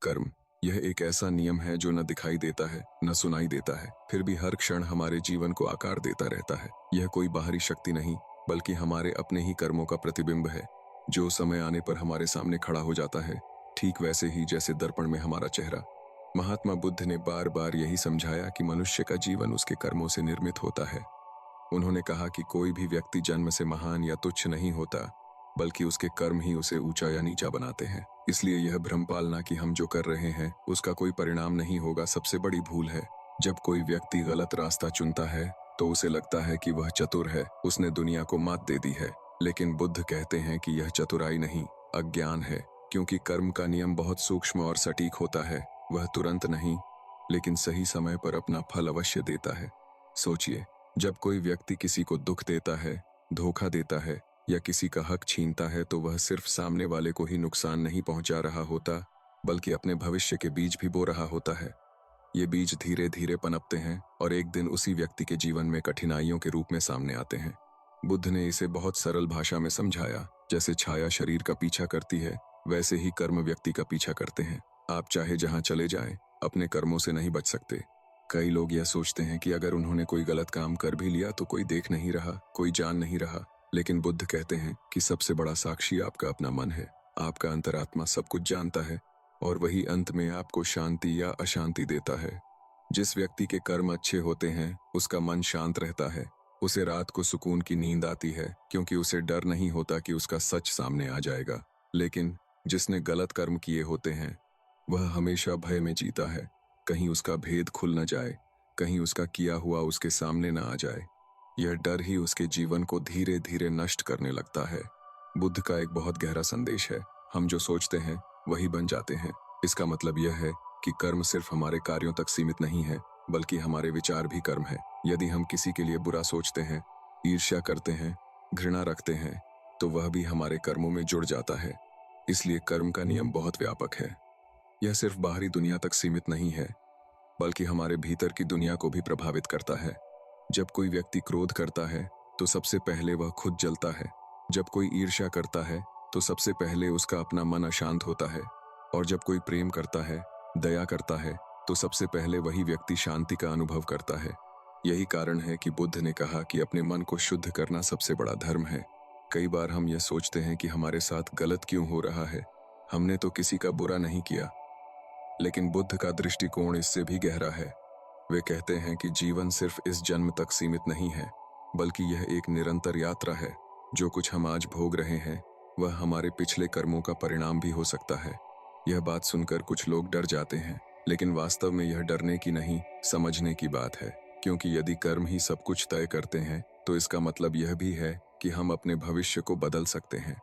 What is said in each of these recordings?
कर्म यह एक ऐसा नियम है जो न दिखाई देता है न सुनाई देता है, फिर भी हर क्षण हमारे जीवन को आकार देता रहता है। यह कोई बाहरी शक्ति नहीं, बल्कि हमारे अपने ही कर्मों का प्रतिबिंब है, जो समय आने पर हमारे सामने खड़ा हो जाता है, ठीक वैसे ही जैसे दर्पण में हमारा चेहरा। महात्मा बुद्ध ने बार बार यही समझाया कि मनुष्य का जीवन उसके कर्मों से निर्मित होता है। उन्होंने कहा कि कोई भी व्यक्ति जन्म से महान या तुच्छ नहीं होता, बल्कि उसके कर्म ही उसे ऊंचा या नीचा बनाते हैं। इसलिए यह भ्रम पालना कि हम जो कर रहे हैं उसका कोई परिणाम नहीं होगा, सबसे बड़ी भूल है। जब कोई व्यक्ति गलत रास्ता चुनता है तो उसे लगता है कि वह चतुर है, उसने दुनिया को मात दे दी है। लेकिन बुद्ध कहते हैं कि यह चतुराई नहीं, अज्ञान है, क्योंकि कर्म का नियम बहुत सूक्ष्म और सटीक होता है। वह तुरंत नहीं, लेकिन सही समय पर अपना फल अवश्य देता है। सोचिए, जब कोई व्यक्ति किसी को दुख देता है, धोखा देता है या किसी का हक छीनता है, तो वह सिर्फ सामने वाले को ही नुकसान नहीं पहुंचा रहा होता, बल्कि अपने भविष्य के बीज भी बो रहा होता है। ये बीज धीरे धीरे पनपते हैं और एक दिन उसी व्यक्ति के जीवन में कठिनाइयों के रूप में सामने आते हैं। बुद्ध ने इसे बहुत सरल भाषा में समझाया। जैसे छाया शरीर का पीछा करती है, वैसे ही कर्म व्यक्ति का पीछा करते हैं। आप चाहे जहां चले जाएं, अपने कर्मों से नहीं बच सकते। कई लोग यह सोचते हैं कि अगर उन्होंने कोई गलत काम कर भी लिया तो कोई देख नहीं रहा, कोई जान नहीं रहा। लेकिन बुद्ध कहते हैं कि सबसे बड़ा साक्षी आपका अपना मन है। आपका अंतरात्मा सब कुछ जानता है और वही अंत में आपको शांति या अशांति देता है। जिस व्यक्ति के कर्म अच्छे होते हैं उसका मन शांत रहता है। उसे रात को सुकून की नींद आती है, क्योंकि उसे डर नहीं होता कि उसका सच सामने आ जाएगा। लेकिन जिसने गलत कर्म किए होते हैं वह हमेशा भय में जीता है, कहीं उसका भेद खुल न जाए, कहीं उसका किया हुआ उसके सामने न आ जाए। यह डर ही उसके जीवन को धीरे धीरे नष्ट करने लगता है। बुद्ध का एक बहुत गहरा संदेश है, हम जो सोचते हैं वही बन जाते हैं। इसका मतलब यह है कि कर्म सिर्फ हमारे कार्यों तक सीमित नहीं है, बल्कि हमारे विचार भी कर्म है। यदि हम किसी के लिए बुरा सोचते हैं, ईर्ष्या करते हैं, घृणा रखते हैं, तो वह भी हमारे कर्मों में जुड़ जाता है। इसलिए कर्म का नियम बहुत व्यापक है। यह सिर्फ बाहरी दुनिया तक सीमित नहीं है, बल्कि हमारे भीतर की दुनिया को भी प्रभावित करता है। जब कोई व्यक्ति क्रोध करता है तो सबसे पहले वह खुद जलता है। जब कोई ईर्ष्या करता है तो सबसे पहले उसका अपना मन अशांत होता है। और जब कोई प्रेम करता है, दया करता है, तो सबसे पहले वही व्यक्ति शांति का अनुभव करता है। यही कारण है कि बुद्ध ने कहा कि अपने मन को शुद्ध करना सबसे बड़ा धर्म है। कई बार हम यह सोचते हैं कि हमारे साथ गलत क्यों हो रहा है, हमने तो किसी का बुरा नहीं किया। लेकिन बुद्ध का दृष्टिकोण इससे भी गहरा है। वे कहते हैं कि जीवन सिर्फ इस जन्म तक सीमित नहीं है, बल्कि यह एक निरंतर यात्रा है। जो कुछ हम आज भोग रहे हैं वह हमारे पिछले कर्मों का परिणाम भी हो सकता है। यह बात सुनकर कुछ लोग डर जाते हैं, लेकिन वास्तव में यह डरने की नहीं, समझने की बात है। क्योंकि यदि कर्म ही सब कुछ तय करते हैं तो इसका मतलब यह भी है कि हम अपने भविष्य को बदल सकते हैं।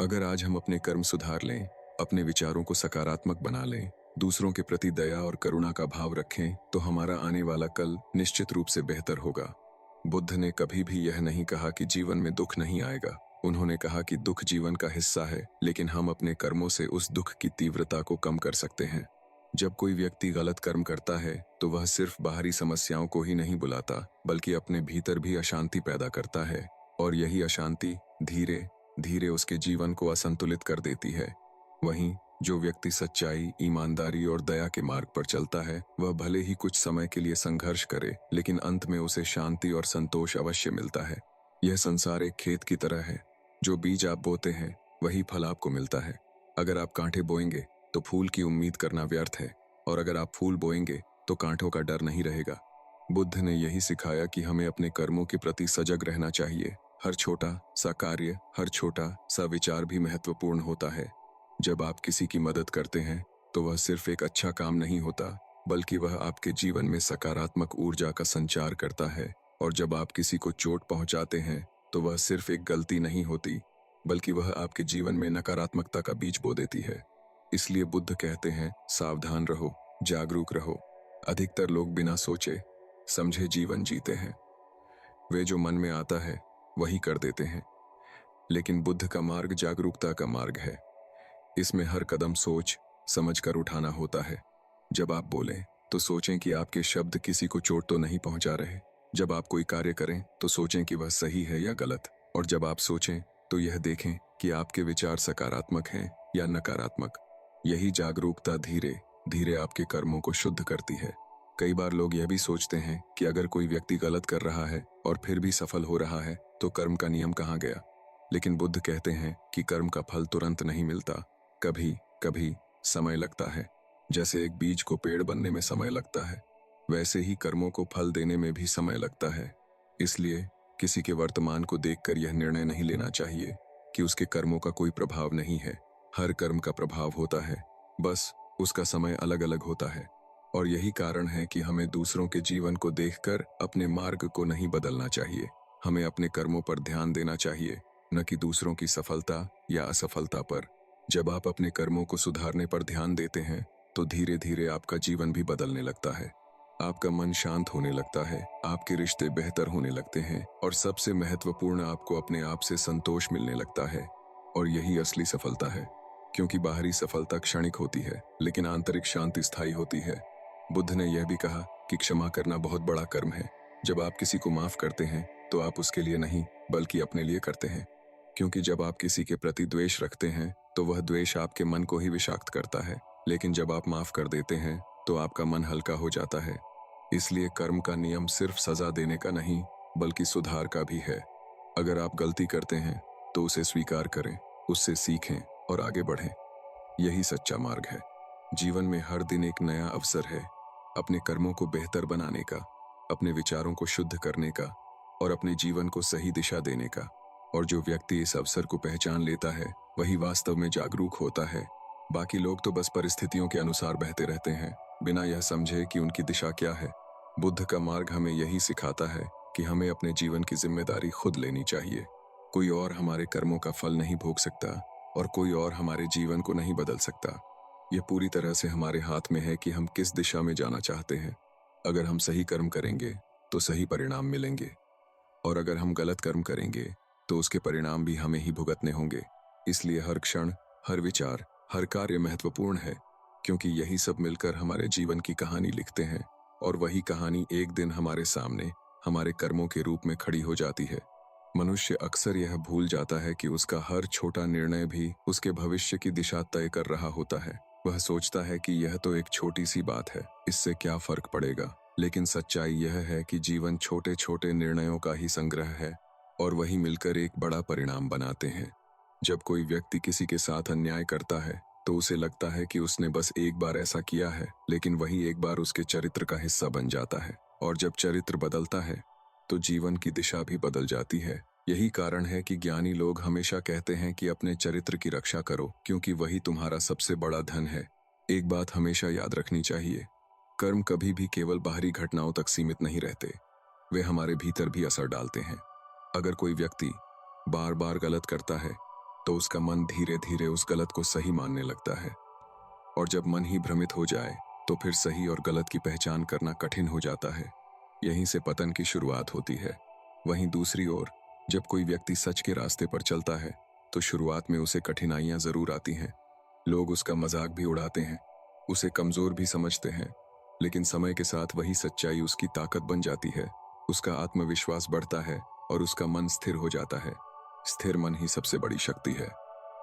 अगर आज हम अपने कर्म सुधार लें, अपने विचारों को सकारात्मक बना लें, दूसरों के प्रति दया और करुणा का भाव रखें, तो हमारा आने वाला कल निश्चित रूप से बेहतर होगा। बुद्ध ने कभी भी यह नहीं कहा कि जीवन में दुख नहीं आएगा। उन्होंने कहा कि दुख जीवन का हिस्सा है, लेकिन हम अपने कर्मों से उस दुख की तीव्रता को कम कर सकते हैं। जब कोई व्यक्ति गलत कर्म करता है तो वह सिर्फ बाहरी समस्याओं को ही नहीं बुलाता, बल्कि अपने भीतर भी अशांति पैदा करता है। और यही अशांति धीरे धीरे उसके जीवन को असंतुलित कर देती है। वहीं जो व्यक्ति सच्चाई, ईमानदारी और दया के मार्ग पर चलता है, वह भले ही कुछ समय के लिए संघर्ष करे, लेकिन अंत में उसे शांति और संतोष अवश्य मिलता है। यह संसार एक खेत की तरह है। जो बीज आप बोते हैं वही फल आपको मिलता है। अगर आप कांटे बोएंगे तो फूल की उम्मीद करना व्यर्थ है, और अगर आप फूल बोएंगे तो कांटों का डर नहीं रहेगा। बुद्ध ने यही सिखाया कि हमें अपने कर्मों के प्रति सजग रहना चाहिए। हर छोटा सा कार्य, हर छोटा सा विचार भी महत्वपूर्ण होता है। जब आप किसी की मदद करते हैं तो वह सिर्फ एक अच्छा काम नहीं होता, बल्कि वह आपके जीवन में सकारात्मक ऊर्जा का संचार करता है। और जब आप किसी को चोट पहुंचाते हैं तो वह सिर्फ एक गलती नहीं होती, बल्कि वह आपके जीवन में नकारात्मकता का बीज बो देती है। इसलिए बुद्ध कहते हैं, सावधान रहो, जागरूक रहो। अधिकतर लोग बिना सोचे समझे जीवन जीते हैं। वे जो मन में आता है वही कर देते हैं। लेकिन बुद्ध का मार्ग जागरूकता का मार्ग है। इसमें हर कदम सोच समझ कर उठाना होता है। जब आप बोलें तो सोचें कि आपके शब्द किसी को चोट तो नहीं पहुंचा रहे। जब आप कोई कार्य करें तो सोचें कि वह सही है या गलत। और जब आप सोचें तो यह देखें कि आपके विचार सकारात्मक हैं या नकारात्मक। यही जागरूकता धीरे धीरे आपके कर्मों को शुद्ध करती है। कई बार लोग यह भी सोचते हैं कि अगर कोई व्यक्ति गलत कर रहा है और फिर भी सफल हो रहा है तो कर्म का नियम कहाँ गया। लेकिन बुद्ध कहते हैं कि कर्म का फल तुरंत नहीं मिलता, कभी कभी समय लगता है। जैसे एक बीज को पेड़ बनने में समय लगता है, वैसे ही कर्मों को फल देने में भी समय लगता है। इसलिए किसी के वर्तमान को देखकर यह निर्णय नहीं लेना चाहिए कि उसके कर्मों का कोई प्रभाव नहीं है। हर कर्म का प्रभाव होता है, बस उसका समय अलग अलग होता है। और यही कारण है कि हमें दूसरों के जीवन को देखकर अपने मार्ग को नहीं बदलना चाहिए। हमें अपने कर्मों पर ध्यान देना चाहिए, न कि दूसरों की सफलता या असफलता पर। जब आप अपने कर्मों को सुधारने पर ध्यान देते हैं तो धीरे धीरे आपका जीवन भी बदलने लगता है। आपका मन शांत होने लगता है, आपके रिश्ते बेहतर होने लगते हैं और सबसे महत्वपूर्ण, आपको अपने आप से संतोष मिलने लगता है। और यही असली सफलता है, क्योंकि बाहरी सफलता क्षणिक होती है लेकिन आंतरिक शांति स्थायी होती है। बुद्ध ने यह भी कहा कि क्षमा करना बहुत बड़ा कर्म है। जब आप किसी को माफ करते हैं तो आप उसके लिए नहीं बल्कि अपने लिए करते हैं, क्योंकि जब आप किसी के प्रति द्वेष रखते हैं तो वह द्वेष आपके मन को ही विषाक्त करता है। लेकिन जब आप माफ कर देते हैं तो आपका मन हल्का हो जाता है। इसलिए कर्म का नियम सिर्फ सजा देने का नहीं बल्कि सुधार का भी है। अगर आप गलती करते हैं तो उसे स्वीकार करें, उससे सीखें और आगे बढ़ें। यही सच्चा मार्ग है। जीवन में हर दिन एक नया अवसर है अपने कर्मों को बेहतर बनाने का, अपने विचारों को शुद्ध करने का और अपने जीवन को सही दिशा देने का। और जो व्यक्ति इस अवसर को पहचान लेता है वही वास्तव में जागरूक होता है। बाकी लोग तो बस परिस्थितियों के अनुसार बहते रहते हैं, बिना यह समझे कि उनकी दिशा क्या है। बुद्ध का मार्ग हमें यही सिखाता है कि हमें अपने जीवन की जिम्मेदारी खुद लेनी चाहिए। कोई और हमारे कर्मों का फल नहीं भोग सकता और कोई और हमारे जीवन को नहीं बदल सकता। यह पूरी तरह से हमारे हाथ में है कि हम किस दिशा में जाना चाहते हैं। अगर हम सही कर्म करेंगे तो सही परिणाम मिलेंगे, और अगर हम गलत कर्म करेंगे तो उसके परिणाम भी हमें ही भुगतने होंगे। इसलिए हर क्षण, हर विचार, हर कार्य महत्वपूर्ण है, क्योंकि यही सब मिलकर हमारे जीवन की कहानी लिखते हैं। और वही कहानी एक दिन हमारे सामने हमारे कर्मों के रूप में खड़ी हो जाती है। मनुष्य अक्सर यह भूल जाता है कि उसका हर छोटा निर्णय भी उसके भविष्य की दिशा तय कर रहा होता है। वह सोचता है कि यह तो एक छोटी सी बात है, इससे क्या फर्क पड़ेगा। लेकिन सच्चाई यह है कि जीवन छोटे छोटे निर्णयों का ही संग्रह है और वही मिलकर एक बड़ा परिणाम बनाते हैं। जब कोई व्यक्ति किसी के साथ अन्याय करता है तो उसे लगता है कि उसने बस एक बार ऐसा किया है, लेकिन वही एक बार उसके चरित्र का हिस्सा बन जाता है। और जब चरित्र बदलता है तो जीवन की दिशा भी बदल जाती है। यही कारण है कि ज्ञानी लोग हमेशा कहते हैं कि अपने चरित्र की रक्षा करो, क्योंकि वही तुम्हारा सबसे बड़ा धन है। एक बात हमेशा याद रखनी चाहिए, कर्म कभी भी केवल बाहरी घटनाओं तक सीमित नहीं रहते, वे हमारे भीतर भी असर डालते हैं। अगर कोई व्यक्ति बार बार गलत करता है तो उसका मन धीरे धीरे उस गलत को सही मानने लगता है, और जब मन ही भ्रमित हो जाए तो फिर सही और गलत की पहचान करना कठिन हो जाता है। यहीं से पतन की शुरुआत होती है। वहीं दूसरी ओर जब कोई व्यक्ति सच के रास्ते पर चलता है तो शुरुआत में उसे कठिनाइयां जरूर आती हैं। लोग उसका मजाक भी उड़ाते हैं, उसे कमजोर भी समझते हैं, लेकिन समय के साथ वही सच्चाई उसकी ताकत बन जाती है। उसका आत्मविश्वास बढ़ता है और उसका मन स्थिर हो जाता है। स्थिर मन ही सबसे बड़ी शक्ति है।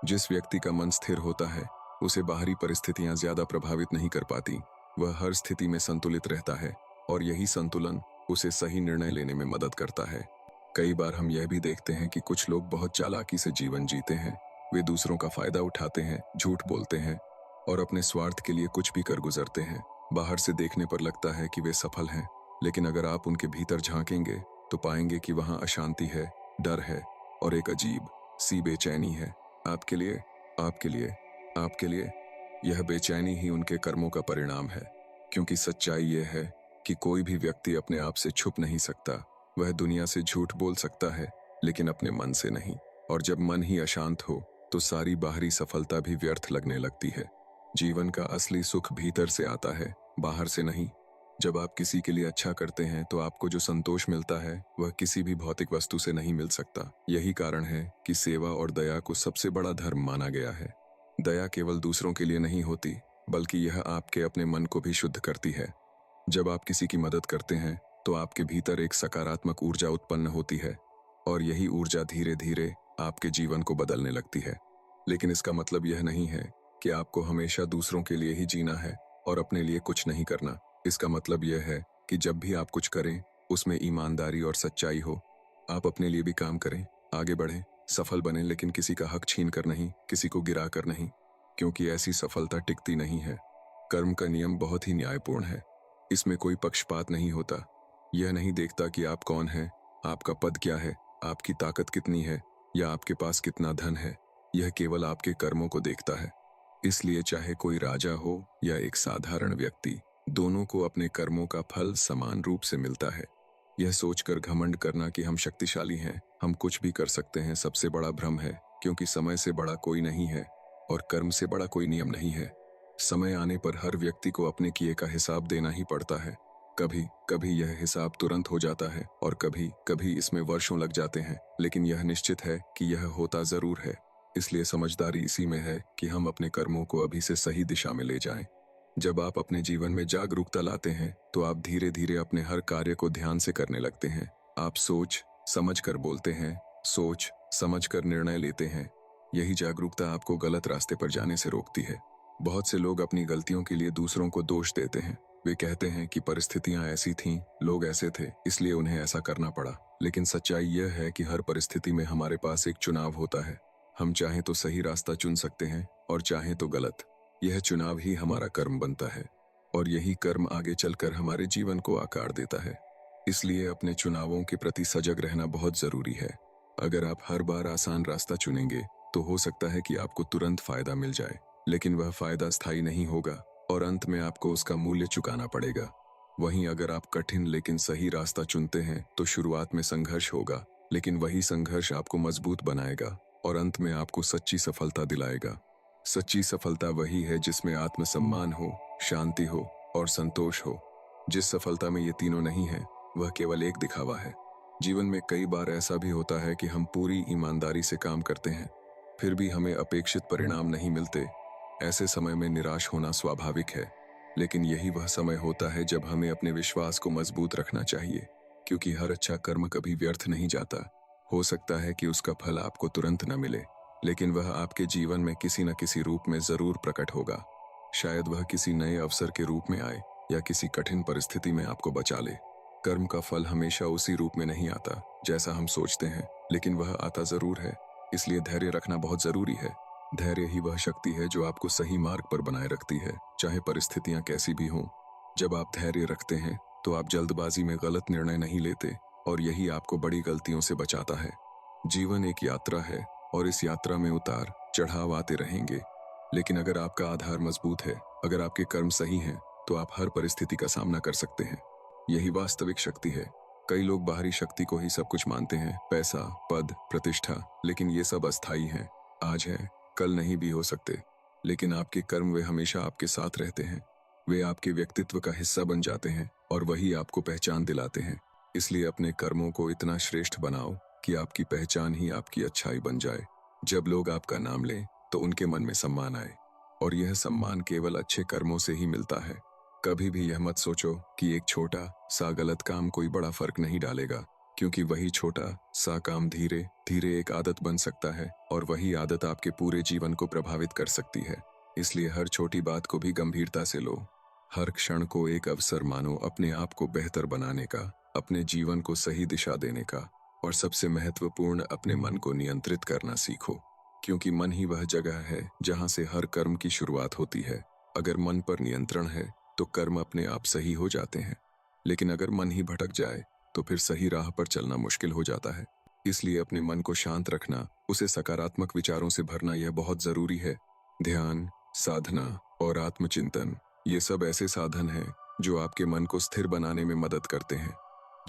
जिस व्यक्ति का मन स्थिर होता है उसे बाहरी परिस्थितियां ज्यादा प्रभावित नहीं कर पाती। वह हर स्थिति में संतुलित रहता है और यही संतुलन उसे सही निर्णय लेने में मदद करता है। कई बार हम यह भी देखते हैं कि कुछ लोग बहुत चालाकी से जीवन जीते हैं। वे दूसरों का फायदा उठाते हैं, झूठ बोलते हैं और अपने स्वार्थ के लिए कुछ भी कर गुजरते हैं। बाहर से देखने पर लगता है कि वे सफल हैं, लेकिन अगर आप उनके भीतर झांकेंगे तो पाएंगे कि वहां अशांति है, डर है और एक अजीब सी बेचैनी है। आपके लिए, आपके लिए, आपके लिए। यह बेचैनी ही उनके कर्मों का परिणाम है, क्योंकि सच्चाई यह है कि कोई भी व्यक्ति अपने आप से छुप नहीं सकता। वह दुनिया से झूठ बोल सकता है लेकिन अपने मन से नहीं। और जब मन ही अशांत हो तो सारी बाहरी सफलता भी व्यर्थ लगने लगती है। जीवन का असली सुख भीतर से आता है, बाहर से नहीं। जब आप किसी के लिए अच्छा करते हैं तो आपको जो संतोष मिलता है वह किसी भी भौतिक वस्तु से नहीं मिल सकता। यही कारण है कि सेवा और दया को सबसे बड़ा धर्म माना गया है। दया केवल दूसरों के लिए नहीं होती, बल्कि यह आपके अपने मन को भी शुद्ध करती है। जब आप किसी की मदद करते हैं तो आपके भीतर एक सकारात्मक ऊर्जा उत्पन्न होती है और यही ऊर्जा धीरे धीरे आपके जीवन को बदलने लगती है। लेकिन इसका मतलब यह नहीं है कि आपको हमेशा दूसरों के लिए ही जीना है और अपने लिए कुछ नहीं करना। इसका मतलब यह है कि जब भी आप कुछ करें, उसमें ईमानदारी और सच्चाई हो। आप अपने लिए भी काम करें, आगे बढ़ें, सफल बनें, लेकिन किसी का हक छीन कर नहीं, किसी को गिरा कर नहीं, क्योंकि ऐसी सफलता टिकती नहीं है। कर्म का नियम बहुत ही न्यायपूर्ण है। इसमें कोई पक्षपात नहीं होता। यह नहीं देखता कि आप कौन हैं, आपका पद क्या है, आपकी ताकत कितनी है या आपके पास कितना धन है। यह केवल आपके कर्मों को देखता है। इसलिए चाहे कोई राजा हो या एक साधारण व्यक्ति, दोनों को अपने कर्मों का फल समान रूप से मिलता है। यह सोचकर घमंड करना कि हम शक्तिशाली हैं, हम कुछ भी कर सकते हैं, सबसे बड़ा भ्रम है, क्योंकि समय से बड़ा कोई नहीं है और कर्म से बड़ा कोई नियम नहीं है। समय आने पर हर व्यक्ति को अपने किए का हिसाब देना ही पड़ता है। कभी कभी यह हिसाब तुरंत हो जाता है और कभी कभी इसमें वर्षों लग जाते हैं, लेकिन यह निश्चित है कि यह होता जरूर है। इसलिए समझदारी इसी में है कि हम अपने कर्मों को अभी से सही दिशा में ले जाएं। जब आप अपने जीवन में जागरूकता लाते हैं तो आप धीरे धीरे अपने हर कार्य को ध्यान से करने लगते हैं। आप सोच समझ कर बोलते हैं, सोच समझ कर निर्णय लेते हैं। यही जागरूकता आपको गलत रास्ते पर जाने से रोकती है। बहुत से लोग अपनी गलतियों के लिए दूसरों को दोष देते हैं। वे कहते हैं कि परिस्थितियां ऐसी थीं, लोग ऐसे थे, इसलिए उन्हें ऐसा करना पड़ा। लेकिन सच्चाई यह है कि हर परिस्थिति में हमारे पास एक चुनाव होता है। हम चाहें तो सही रास्ता चुन सकते हैं और चाहें तो गलत। यह चुनाव ही हमारा कर्म बनता है और यही कर्म आगे चलकर हमारे जीवन को आकार देता है। इसलिए अपने चुनावों के प्रति सजग रहना बहुत जरूरी है। अगर आप हर बार आसान रास्ता चुनेंगे तो हो सकता है कि आपको तुरंत फायदा मिल जाए, लेकिन वह फायदा स्थायी नहीं होगा और अंत में आपको उसका मूल्य चुकाना पड़ेगा। वहीं अगर आप कठिन लेकिन सही रास्ता चुनते हैं तो शुरुआत में संघर्ष होगा, लेकिन वही संघर्ष आपको मजबूत बनाएगा और अंत में आपको सच्ची सफलता दिलाएगा। सच्ची सफलता वही है जिसमें आत्मसम्मान हो, शांति हो और संतोष हो। जिस सफलता में ये तीनों नहीं है, वह केवल एक दिखावा है। जीवन में कई बार ऐसा भी होता है कि हम पूरी ईमानदारी से काम करते हैं, फिर भी हमें अपेक्षित परिणाम नहीं मिलते। ऐसे समय में निराश होना स्वाभाविक है, लेकिन यही वह समय होता है जब हमें अपने विश्वास को मजबूत रखना चाहिए, क्योंकि हर अच्छा कर्म कभी व्यर्थ नहीं जाता। हो सकता है कि उसका फल आपको तुरंत न मिले, लेकिन वह आपके जीवन में किसी न किसी रूप में जरूर प्रकट होगा। शायद वह किसी नए अवसर के रूप में आए या किसी कठिन परिस्थिति में आपको बचा ले। कर्म का फल हमेशा उसी रूप में नहीं आता जैसा हम सोचते हैं, लेकिन वह आता जरूर है। इसलिए धैर्य रखना बहुत जरूरी है। धैर्य ही वह शक्ति है जो आपको सही मार्ग पर बनाए रखती है, चाहे परिस्थितियां कैसी भी हों। जब आप धैर्य रखते हैं तो आप जल्दबाजी में गलत निर्णय नहीं लेते और यही आपको बड़ी गलतियों से बचाता है। जीवन एक यात्रा है और इस यात्रा में उतार चढ़ाव आते रहेंगे, लेकिन अगर आपका आधार मजबूत है, अगर आपके कर्म सही हैं, तो आप हर परिस्थिति का सामना कर सकते हैं। यही वास्तविक शक्ति है। कई लोग बाहरी शक्ति को ही सब कुछ मानते हैं, पैसा, पद, प्रतिष्ठा, लेकिन ये सब अस्थायी हैं। आज है, कल नहीं भी हो सकते। लेकिन आपके कर्म वे हमेशा आपके साथ रहते हैं। वे आपके व्यक्तित्व का हिस्सा बन जाते हैं और वही आपको पहचान दिलाते हैं। इसलिए अपने कर्मों को इतना श्रेष्ठ बनाओ कि आपकी पहचान ही आपकी अच्छाई बन जाए। जब लोग आपका नाम लें तो उनके मन में सम्मान आए, और यह सम्मान केवल अच्छे कर्मों से ही मिलता है। कभी भी यह मत सोचो कि एक छोटा सा गलत काम कोई बड़ा फर्क नहीं डालेगा, क्योंकि वही छोटा सा काम धीरे धीरे एक आदत बन सकता है और वही आदत आपके पूरे जीवन को प्रभावित कर सकती है। इसलिए हर छोटी बात को भी गंभीरता से लो। हर क्षण को एक अवसर मानो अपने आप को बेहतर बनाने का, अपने जीवन को सही दिशा देने का, और सबसे महत्वपूर्ण, अपने मन को नियंत्रित करना सीखो, क्योंकि मन ही वह जगह है जहां से हर कर्म की शुरुआत होती है। अगर मन पर नियंत्रण है तो कर्म अपने आप सही हो जाते हैं, लेकिन अगर मन ही भटक जाए तो फिर सही राह पर चलना मुश्किल हो जाता है। इसलिए अपने मन को शांत रखना, उसे सकारात्मक विचारों से भरना, यह बहुत जरूरी है। ध्यान, साधना और आत्मचिंतन, ये सब ऐसे साधन हैं जो आपके मन को स्थिर बनाने में मदद करते हैं।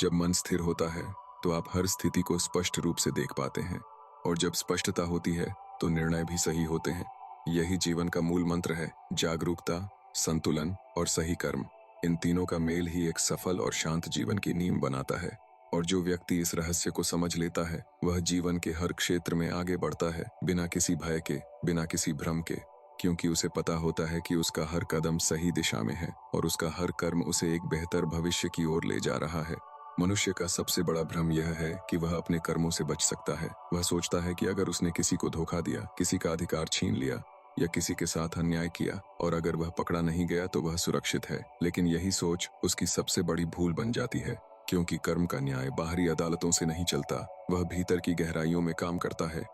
जब मन स्थिर होता है तो आप हर स्थिति को स्पष्ट रूप से देख पाते हैं, और जब स्पष्टता होती है तो निर्णय भी सही होते हैं। यही जीवन का मूल मंत्र है। जागरूकता, संतुलन और सही कर्म, इन तीनों का मेल ही एक सफल और शांत जीवन की नींव बनाता है। और जो व्यक्ति इस रहस्य को समझ लेता है, वह जीवन के हर क्षेत्र में आगे बढ़ता है, बिना किसी भय के, बिना किसी भ्रम के, क्योंकि उसे पता होता है कि उसका हर कदम सही दिशा में है और उसका हर कर्म उसे एक बेहतर भविष्य की ओर ले जा रहा है। मनुष्य का सबसे बड़ा भ्रम यह है कि वह अपने कर्मों से बच सकता है। वह सोचता है कि अगर उसने किसी को धोखा दिया, किसी का अधिकार छीन लिया या किसी के साथ अन्याय किया और अगर वह पकड़ा नहीं गया तो वह सुरक्षित है। लेकिन यही सोच उसकी सबसे बड़ी भूल बन जाती है, क्योंकि कर्म का न्याय बाहरी अदालतों से नहीं चलता, वह भीतर की गहराइयों में काम करता है।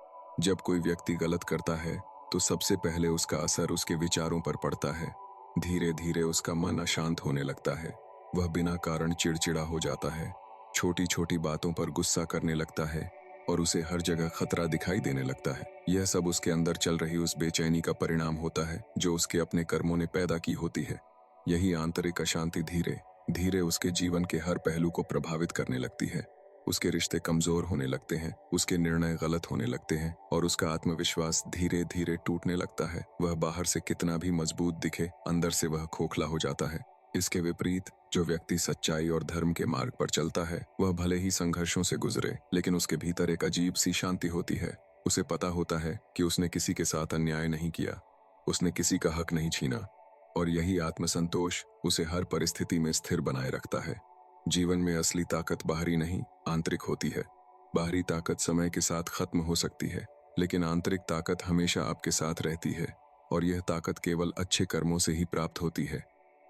जब कोई व्यक्ति गलत करता है तो सबसे पहले उसका असर उसके विचारों पर पड़ता है। धीरे धीरे उसका मन अशांत होने लगता है, वह बिना कारण चिड़चिड़ा हो जाता है, छोटी छोटी बातों पर गुस्सा करने लगता है और उसे हर जगह खतरा दिखाई देने लगता है। यह सब उसके अंदर चल रही उस बेचैनी का परिणाम होता है जो उसके अपने कर्मों ने पैदा की होती है। यही आंतरिक अशांति धीरे धीरे उसके जीवन के हर पहलू को प्रभावित करने लगती है। उसके रिश्ते कमजोर होने लगते हैं, उसके निर्णय गलत होने लगते हैं और उसका आत्मविश्वास धीरे धीरे टूटने लगता है। वह बाहर से कितना भी मजबूत दिखे, अंदर से वह खोखला हो जाता है। इसके विपरीत जो व्यक्ति सच्चाई और धर्म के मार्ग पर चलता है, वह भले ही संघर्षों से गुजरे, लेकिन उसके भीतर एक अजीब सी शांति होती है। उसे पता होता है कि उसने किसी के साथ अन्याय नहीं किया, उसने किसी का हक नहीं छीना, और यही आत्मसंतोष उसे हर परिस्थिति में स्थिर बनाए रखता है। जीवन में असली ताकत बाहरी नहीं, आंतरिक होती है। बाहरी ताकत समय के साथ खत्म हो सकती है, लेकिन आंतरिक ताकत हमेशा आपके साथ रहती है, और यह ताकत केवल अच्छे कर्मों से ही प्राप्त होती है।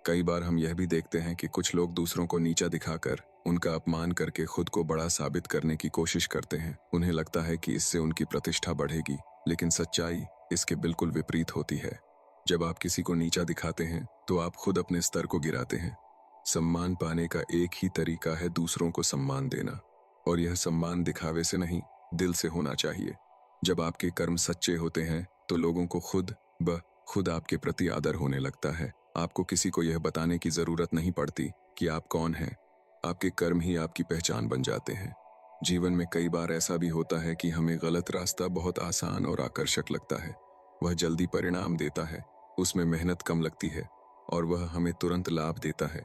कई बार हम यह भी देखते हैं कि कुछ लोग दूसरों को नीचा दिखाकर, उनका अपमान करके खुद को बड़ा साबित करने की कोशिश करते हैं। उन्हें लगता है कि इससे उनकी प्रतिष्ठा बढ़ेगी, लेकिन सच्चाई इसके बिल्कुल विपरीत होती है। जब आप किसी को नीचा दिखाते हैं तो आप खुद अपने स्तर को गिराते हैं। सम्मान पाने का एक ही तरीका है दूसरों को सम्मान देना, और यह सम्मान दिखावे से नहीं, दिल से होना चाहिए। जब आपके कर्म सच्चे होते हैं तो लोगों को खुद आपके प्रति आदर होने लगता है। आपको किसी को यह बताने की जरूरत नहीं पड़ती कि आप कौन हैं, आपके कर्म ही आपकी पहचान बन जाते हैं। जीवन में कई बार ऐसा भी होता है कि हमें गलत रास्ता बहुत आसान और आकर्षक लगता है। वह जल्दी परिणाम देता है, उसमें मेहनत कम लगती है और वह हमें तुरंत लाभ देता है,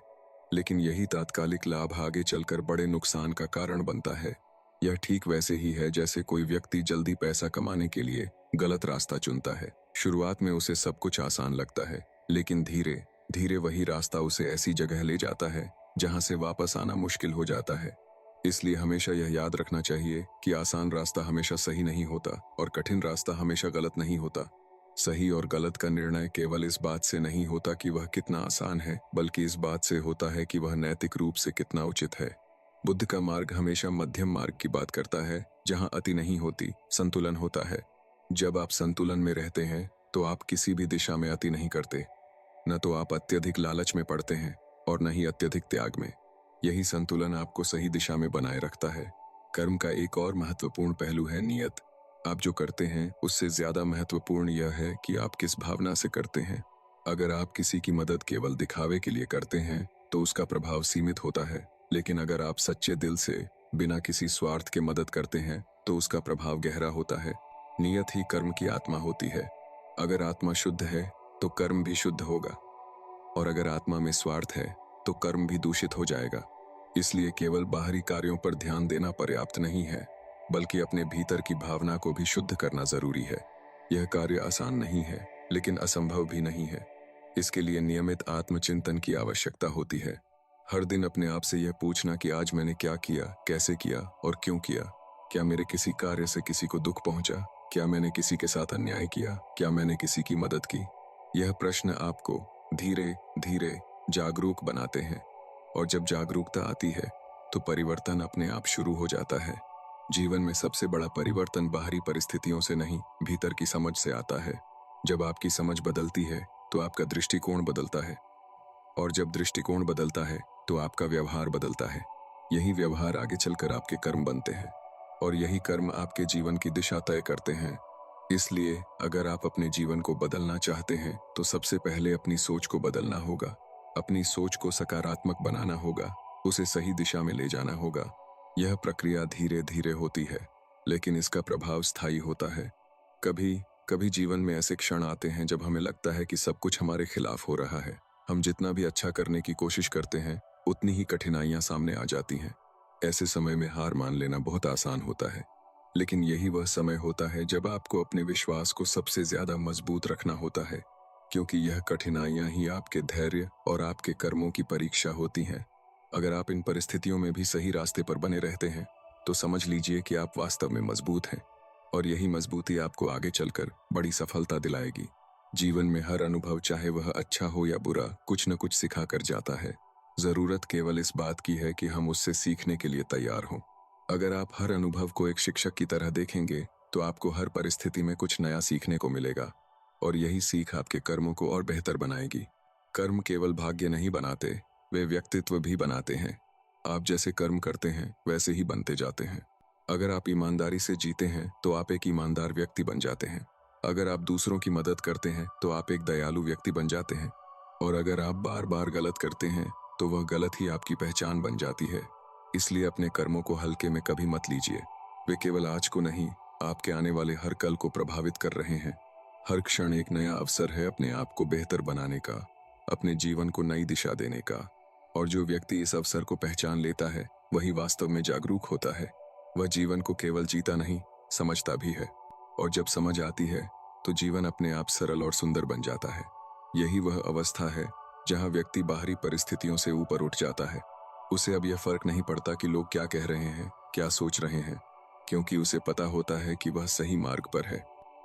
लेकिन यही तात्कालिक लाभ आगे चलकर बड़े नुकसान का कारण बनता है। यह ठीक वैसे ही है जैसे कोई व्यक्ति जल्दी पैसा कमाने के लिए गलत रास्ता चुनता है। शुरुआत में उसे सब कुछ आसान लगता है, लेकिन धीरे धीरे वही रास्ता उसे ऐसी जगह ले जाता है जहां से वापस आना मुश्किल हो जाता है। इसलिए हमेशा यह याद रखना चाहिए कि आसान रास्ता हमेशा सही नहीं होता और कठिन रास्ता हमेशा गलत नहीं होता। सही और गलत का निर्णय केवल इस बात से नहीं होता कि वह कितना आसान है, बल्कि इस बात से होता है कि वह नैतिक रूप से कितना उचित है। बुद्ध का मार्ग हमेशा मध्यम मार्ग की बात करता है, जहां अति नहीं होती, संतुलन होता है। जब आप संतुलन में रहते हैं तो आप किसी भी दिशा में अति नहीं करते, न तो आप अत्यधिक लालच में पड़ते हैं और न ही अत्यधिक त्याग में। यही संतुलन आपको सही दिशा में बनाए रखता है। कर्म का एक और महत्वपूर्ण पहलू है नियत। आप जो करते हैं उससे ज्यादा महत्वपूर्ण यह है कि आप किस भावना से करते हैं। अगर आप किसी की मदद केवल दिखावे के लिए करते हैं तो उसका प्रभाव सीमित होता है, लेकिन अगर आप सच्चे दिल से बिना किसी स्वार्थ के मदद करते हैं तो उसका प्रभाव गहरा होता है। नियत ही कर्म की आत्मा होती है। अगर आत्मा शुद्ध है तो कर्म भी शुद्ध होगा, और अगर आत्मा में स्वार्थ है तो कर्म भी दूषित हो जाएगा। इसलिए केवल बाहरी कार्यों पर ध्यान देना पर्याप्त नहीं है, बल्कि अपने भीतर की भावना को भी शुद्ध करना जरूरी है। यह कार्य आसान नहीं है, लेकिन असंभव भी नहीं है। इसके लिए नियमित आत्मचिंतन की आवश्यकता होती है। हर दिन अपने आप से यह पूछना कि आज मैंने क्या किया, कैसे किया और क्यों किया। क्या मेरे किसी कार्य से किसी को दुख पहुंचा? क्या मैंने किसी के साथ अन्याय किया? क्या मैंने किसी की मदद की? यह प्रश्न आपको धीरे धीरे जागरूक बनाते हैं, और जब जागरूकता आती है तो परिवर्तन अपने आप शुरू हो जाता है। जीवन में सबसे बड़ा परिवर्तन बाहरी परिस्थितियों से नहीं, भीतर की समझ से आता है। जब आपकी समझ बदलती है तो आपका दृष्टिकोण बदलता है, और जब दृष्टिकोण बदलता है तो आपका व्यवहार बदलता है। यही व्यवहार आगे चलकर आपके कर्म बनते हैं, और यही कर्म आपके जीवन की दिशा तय करते हैं। इसलिए अगर आप अपने जीवन को बदलना चाहते हैं तो सबसे पहले अपनी सोच को बदलना होगा। अपनी सोच को सकारात्मक बनाना होगा, उसे सही दिशा में ले जाना होगा। यह प्रक्रिया धीरे धीरे होती है, लेकिन इसका प्रभाव स्थायी होता है। कभी कभी जीवन में ऐसे क्षण आते हैं जब हमें लगता है कि सब कुछ हमारे खिलाफ हो रहा है। हम जितना भी अच्छा करने की कोशिश करते हैं, उतनी ही कठिनाइयां सामने आ जाती हैं। ऐसे समय में हार मान लेना बहुत आसान होता है, लेकिन यही वह समय होता है जब आपको अपने विश्वास को सबसे ज्यादा मजबूत रखना होता है, क्योंकि यह कठिनाइयां ही आपके धैर्य और आपके कर्मों की परीक्षा होती हैं। अगर आप इन परिस्थितियों में भी सही रास्ते पर बने रहते हैं तो समझ लीजिए कि आप वास्तव में मजबूत हैं, और यही मजबूती आपको आगे चलकर बड़ी सफलता दिलाएगी। जीवन में हर अनुभव, चाहे वह अच्छा हो या बुरा, कुछ न कुछ सिखा कर जाता है। जरूरत केवल इस बात की है कि हम उससे सीखने के लिए तैयार हों। अगर आप हर अनुभव को एक शिक्षक की तरह देखेंगे, तो आपको हर परिस्थिति में कुछ नया सीखने को मिलेगा, और यही सीख आपके कर्मों को और बेहतर बनाएगी। कर्म केवल भाग्य नहीं बनाते, वे व्यक्तित्व भी बनाते हैं। आप जैसे कर्म करते हैं, वैसे ही बनते जाते हैं। अगर आप ईमानदारी से जीते हैं, तो आप एक ईमानदार व्यक्ति बन जाते हैं। अगर आप दूसरों की मदद करते हैं, तो आप एक दयालु व्यक्ति बन जाते हैं। और अगर आप बार बार गलत करते हैं, तो वह गलत ही आपकी पहचान बन जाती है। इसलिए अपने कर्मों को हल्के में कभी मत लीजिए। वे केवल आज को नहीं, आपके आने वाले हर कल को प्रभावित कर रहे हैं। हर क्षण एक नया अवसर है अपने आप को बेहतर बनाने का, अपने जीवन को नई दिशा देने का। और जो व्यक्ति इस अवसर को पहचान लेता है, वही वास्तव में जागरूक होता है। वह जीवन को केवल जीता नहीं, समझता भी है। और जब समझ आती है, तो जीवन अपने आप सरल और सुंदर बन जाता है। यही वह अवस्था है जहां व्यक्ति बाहरी परिस्थितियों से ऊपर उठ जाता है। उसे अब यह फर्क नहीं पड़ता कि लोग क्या कह रहे हैं, क्या सोच रहे हैं, क्योंकि उसे पता होता है कि वह सही मार्ग पर है।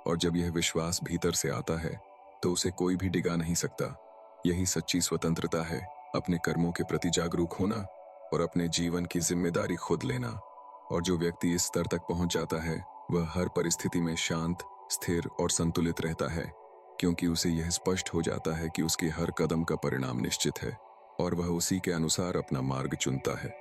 और जब यह विश्वास भीतर से आता है, तो उसे कोई भी डिगा नहीं सकता। यही सच्ची स्वतंत्रता है, अपने कर्मों के प्रति जागरूक होना और अपने जीवन की जिम्मेदारी खुद लेना। और जो व्यक्ति इस स्तर तक पहुंच जाता है, वह हर परिस्थिति में शांत, स्थिर और संतुलित रहता है, क्योंकि उसे यह स्पष्ट हो जाता है कि उसके हर कदम का परिणाम निश्चित है और वह उसी के अनुसार अपना मार्ग चुनता है।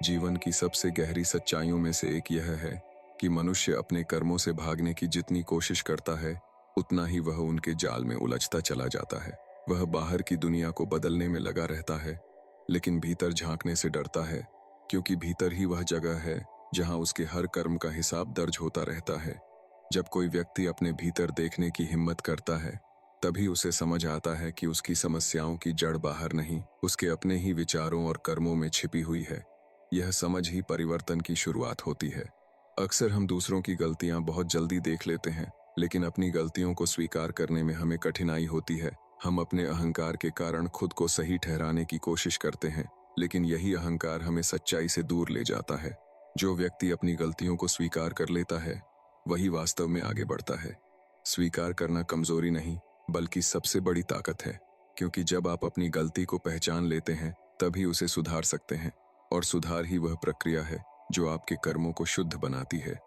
जीवन की सबसे गहरी सच्चाइयों में से एक यह है कि मनुष्य अपने कर्मों से भागने की जितनी कोशिश करता है, उतना ही वह उनके जाल में उलझता चला जाता है। वह बाहर की दुनिया को बदलने में लगा रहता है, लेकिन भीतर झांकने से डरता है, क्योंकि भीतर ही वह जगह है जहां उसके हर कर्म का हिसाब दर्ज होता रहता है। जब कोई व्यक्ति अपने भीतर देखने की हिम्मत करता है, तभी उसे समझ आता है कि उसकी समस्याओं की जड़ बाहर नहीं, उसके अपने ही विचारों और कर्मों में छिपी हुई है। यह समझ ही परिवर्तन की शुरुआत होती है। अक्सर हम दूसरों की गलतियां बहुत जल्दी देख लेते हैं, लेकिन अपनी गलतियों को स्वीकार करने में हमें कठिनाई होती है। हम अपने अहंकार के कारण खुद को सही ठहराने की कोशिश करते हैं, लेकिन यही अहंकार हमें सच्चाई से दूर ले जाता है। जो व्यक्ति अपनी गलतियों को स्वीकार कर लेता है, वही वास्तव में आगे बढ़ता है। स्वीकार करना कमजोरी नहीं, बल्कि सबसे बड़ी ताकत है, क्योंकि जब आप अपनी गलती को पहचान लेते हैं, तभी उसे सुधार सकते हैं। और सुधार ही वह प्रक्रिया है जो आपके कर्मों को शुद्ध बनाती है।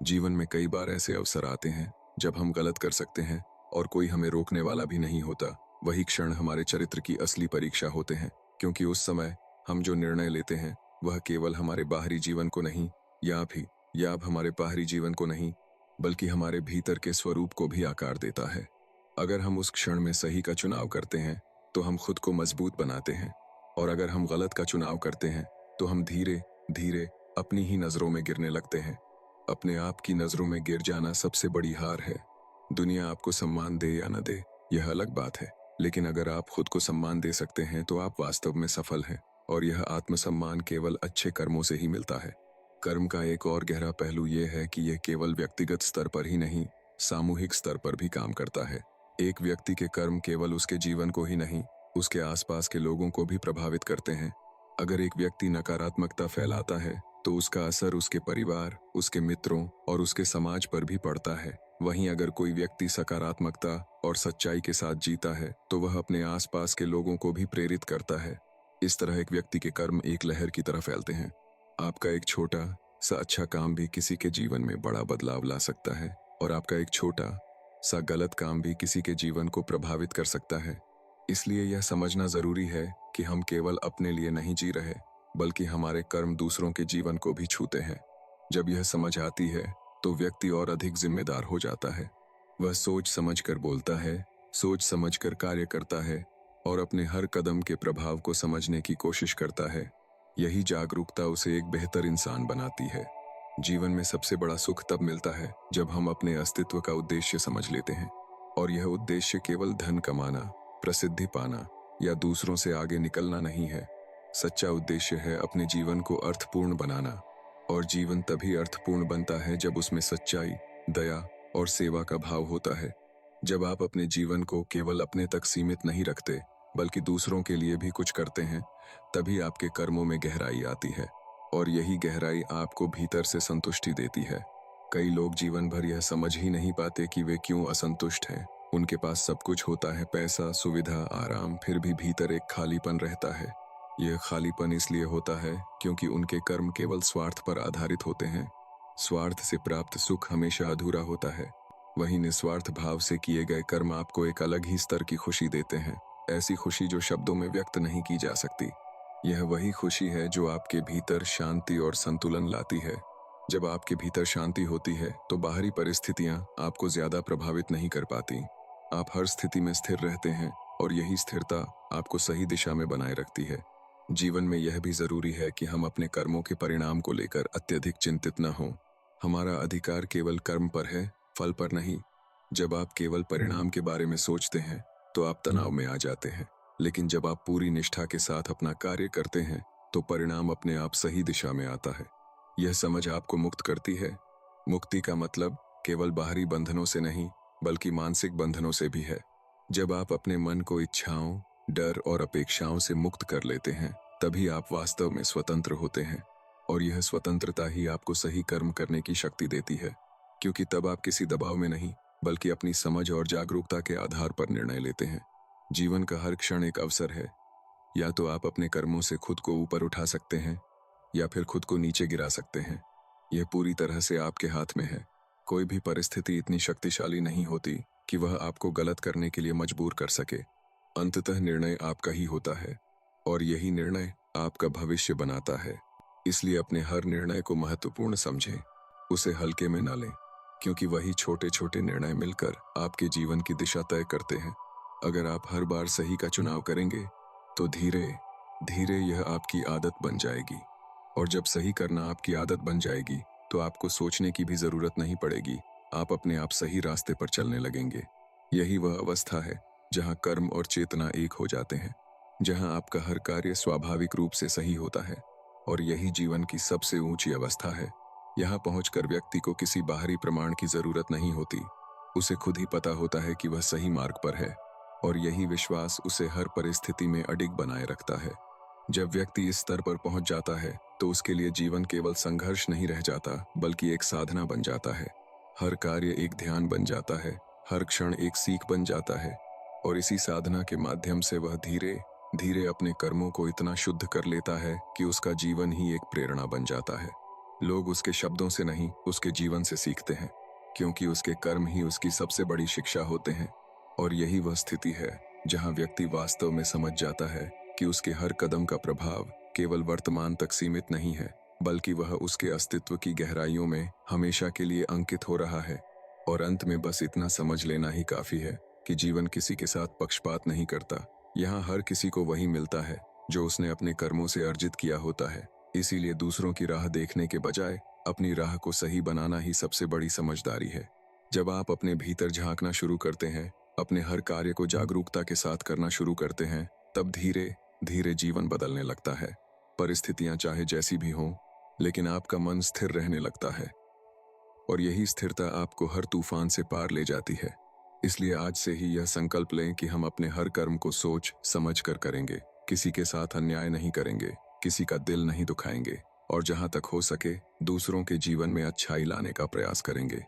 जीवन में कई बार ऐसे अवसर आते हैं जब हम गलत कर सकते हैं और कोई हमें रोकने वाला भी नहीं होता। वही क्षण हमारे चरित्र की असली परीक्षा होते हैं, क्योंकि उस समय हम जो निर्णय लेते हैं, वह केवल हमारे बाहरी जीवन को नहीं, या अब हमारे बाहरी जीवन को नहीं, बल्कि हमारे भीतर के स्वरूप को भी आकार देता है। अगर हम उस क्षण में सही का चुनाव करते हैं, तो हम खुद को मजबूत बनाते हैं, और अगर हम गलत का चुनाव करते हैं, तो हम धीरे धीरे अपनी ही नजरों में गिरने लगते हैं। अपने आप की नजरों में गिर जाना सबसे बड़ी हार है। दुनिया आपको सम्मान दे या न दे, यह अलग बात है, लेकिन अगर आप खुद को सम्मान दे सकते हैं, तो आप वास्तव में सफल हैं। और यह आत्मसम्मान केवल अच्छे कर्मों से ही मिलता है। कर्म का एक और गहरा पहलू यह है कि यह केवल व्यक्तिगत स्तर पर ही नहीं, सामूहिक स्तर पर भी काम करता है। एक व्यक्ति के कर्म केवल उसके जीवन को ही नहीं, उसके आसपास के लोगों को भी प्रभावित करते हैं। अगर एक व्यक्ति नकारात्मकता फैलाता है, तो उसका असर उसके परिवार, उसके मित्रों और उसके समाज पर भी पड़ता है। वहीं अगर कोई व्यक्ति सकारात्मकता और सच्चाई के साथ जीता है, तो वह अपने आसपास के लोगों को भी प्रेरित करता है। इस तरह एक व्यक्ति के कर्म एक लहर की तरह फैलते हैं। आपका एक छोटा सा अच्छा काम भी किसी के जीवन में बड़ा बदलाव ला सकता है, और आपका एक छोटा सा गलत काम भी किसी के जीवन को प्रभावित कर सकता है। इसलिए यह समझना जरूरी है कि हम केवल अपने लिए नहीं जी रहे, बल्कि हमारे कर्म दूसरों के जीवन को भी छूते हैं। जब यह समझ आती है, तो व्यक्ति और अधिक जिम्मेदार हो जाता है। वह सोच समझकर बोलता है, सोच समझकर कार्य करता है, और अपने हर कदम के प्रभाव को समझने की कोशिश करता है। यही जागरूकता उसे एक बेहतर इंसान बनाती है। जीवन में सबसे बड़ा सुख तब मिलता है जब हम अपने अस्तित्व का उद्देश्य समझ लेते हैं, और यह उद्देश्य केवल धन कमाना, प्रसिद्धि पाना या दूसरों से आगे निकलना नहीं है। सच्चा उद्देश्य है अपने जीवन को अर्थपूर्ण बनाना, और जीवन तभी अर्थपूर्ण बनता है जब उसमें सच्चाई, दया और सेवा का भाव होता है। जब आप अपने जीवन को केवल अपने तक सीमित नहीं रखते, बल्कि दूसरों के लिए भी कुछ करते हैं, तभी आपके कर्मों में गहराई आती है, और यही गहराई आपको भीतर से संतुष्टि देती है। कई लोग जीवन भर यह समझ ही नहीं पाते कि वे क्यों असंतुष्ट हैं, उनके पास सब कुछ होता है, पैसा, सुविधा, आराम, फिर भी भीतर एक खालीपन रहता है। यह खालीपन इसलिए होता है क्योंकि उनके कर्म केवल स्वार्थ पर आधारित होते हैं। स्वार्थ से प्राप्त सुख हमेशा अधूरा होता है। वहीं निस्वार्थ भाव से किए गए कर्म आपको एक अलग ही स्तर की खुशी देते हैं, ऐसी खुशी जो शब्दों में व्यक्त नहीं की जा सकती। यह वही खुशी है जो आपके भीतर शांति और संतुलन लाती है। जब आपके भीतर शांति होती है तो बाहरी परिस्थितियां आपको ज्यादा प्रभावित नहीं कर पाती। आप हर स्थिति में स्थिर रहते हैं और यही स्थिरता आपको सही दिशा में बनाए रखती है। जीवन में यह भी जरूरी है कि हम अपने कर्मों के परिणाम को लेकर अत्यधिक चिंतित न हों। हमारा अधिकार केवल कर्म पर है, फल पर नहीं। जब आप केवल परिणाम के बारे में सोचते हैं तो आप तनाव में आ जाते हैं, लेकिन जब आप पूरी निष्ठा के साथ अपना कार्य करते हैं तो परिणाम अपने आप सही दिशा में आता है। यह समझ आपको मुक्त करती है। मुक्ति का मतलब केवल बाहरी बंधनों से नहीं बल्कि मानसिक बंधनों से भी है। जब आप अपने मन को इच्छाओं, डर और अपेक्षाओं से मुक्त कर लेते हैं तभी आप वास्तव में स्वतंत्र होते हैं। और यह स्वतंत्रता ही आपको सही कर्म करने की शक्ति देती है, क्योंकि तब आप किसी दबाव में नहीं बल्कि अपनी समझ और जागरूकता के आधार पर निर्णय लेते हैं। जीवन का हर क्षण एक अवसर है। या तो आप अपने कर्मों से खुद को ऊपर उठा सकते हैं या फिर खुद को नीचे गिरा सकते हैं। यह पूरी तरह से आपके हाथ में है। कोई भी परिस्थिति इतनी शक्तिशाली नहीं होती कि वह आपको गलत करने के लिए मजबूर कर सके। अंततः निर्णय आपका ही होता है और यही निर्णय आपका भविष्य बनाता है। इसलिए अपने हर निर्णय को महत्वपूर्ण समझें, उसे हल्के में न लें, क्योंकि वही छोटे छोटे निर्णय मिलकर आपके जीवन की दिशा तय करते हैं। अगर आप हर बार सही का चुनाव करेंगे तो धीरे धीरे यह आपकी आदत बन जाएगी। और जब सही करना आपकी आदत बन जाएगी तो आपको सोचने की भी जरूरत नहीं पड़ेगी। आप अपने आप सही रास्ते पर चलने लगेंगे। यही वह अवस्था है जहां कर्म और चेतना एक हो जाते हैं, जहां आपका हर कार्य स्वाभाविक रूप से सही होता है। और यही जीवन की सबसे ऊंची अवस्था है। यहाँ पहुंचकर व्यक्ति को किसी बाहरी प्रमाण की जरूरत नहीं होती। उसे खुद ही पता होता है कि वह सही मार्ग पर है और यही विश्वास उसे हर परिस्थिति में अडिग बनाए रखता है। जब व्यक्ति इस स्तर पर पहुंच जाता है तो उसके लिए जीवन केवल संघर्ष नहीं रह जाता बल्कि एक साधना बन जाता है। हर कार्य एक ध्यान बन जाता है, हर क्षण एक सीख बन जाता है और इसी साधना के माध्यम से वह धीरे धीरे अपने कर्मों को इतना शुद्ध कर लेता है कि उसका जीवन ही एक प्रेरणा बन जाता है। लोग उसके शब्दों से नहीं उसके जीवन से सीखते हैं, क्योंकि उसके कर्म ही उसकी सबसे बड़ी शिक्षा होते हैं। और यही वह स्थिति है जहां व्यक्ति वास्तव में समझ जाता है कि उसके हर कदम का प्रभाव केवल वर्तमान तक सीमित नहीं है, बल्कि वह उसके अस्तित्व की गहराइयों में हमेशा के लिए अंकित हो रहा है। और अंत में बस इतना समझ लेना ही काफी है कि जीवन किसी के साथ पक्षपात नहीं करता। यहाँ हर किसी को वही मिलता है जो उसने अपने कर्मों से अर्जित किया होता है। इसीलिए दूसरों की राह देखने के बजाय अपनी राह को सही बनाना ही सबसे बड़ी समझदारी है। जब आप अपने भीतर झांकना शुरू करते हैं, अपने हर कार्य को जागरूकता के साथ करना शुरू करते हैं, तब धीरे धीरे जीवन बदलने लगता है। परिस्थितियां चाहे जैसी भी हों, लेकिन आपका मन स्थिर रहने लगता है और यही स्थिरता आपको हर तूफान से पार ले जाती है। इसलिए आज से ही यह संकल्प लें कि हम अपने हर कर्म को सोच समझ कर करेंगे, किसी के साथ अन्याय नहीं करेंगे, किसी का दिल नहीं दुखाएंगे और जहां तक हो सके दूसरों के जीवन में अच्छाई लाने का प्रयास करेंगे,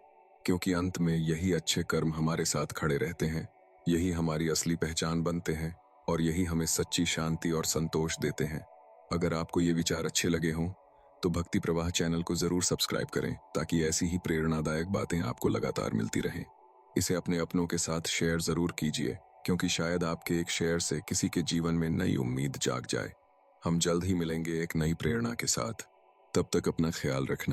क्योंकि अंत में यही अच्छे कर्म हमारे साथ खड़े रहते हैं, यही हमारी असली पहचान बनते हैं और यही हमें सच्ची शांति और संतोष देते हैं। अगर आपको ये विचार अच्छे लगे हों तो भक्ति प्रवाह चैनल को जरूर सब्सक्राइब करें, ताकि ऐसी ही प्रेरणादायक बातें आपको लगातार मिलती रहें। इसे अपने अपनों के साथ शेयर जरूर कीजिए, क्योंकि शायद आपके एक शेयर से किसी के जीवन में नई उम्मीद जाग जाए। हम जल्द ही मिलेंगे एक नई प्रेरणा के साथ। तब तक अपना ख्याल रखना।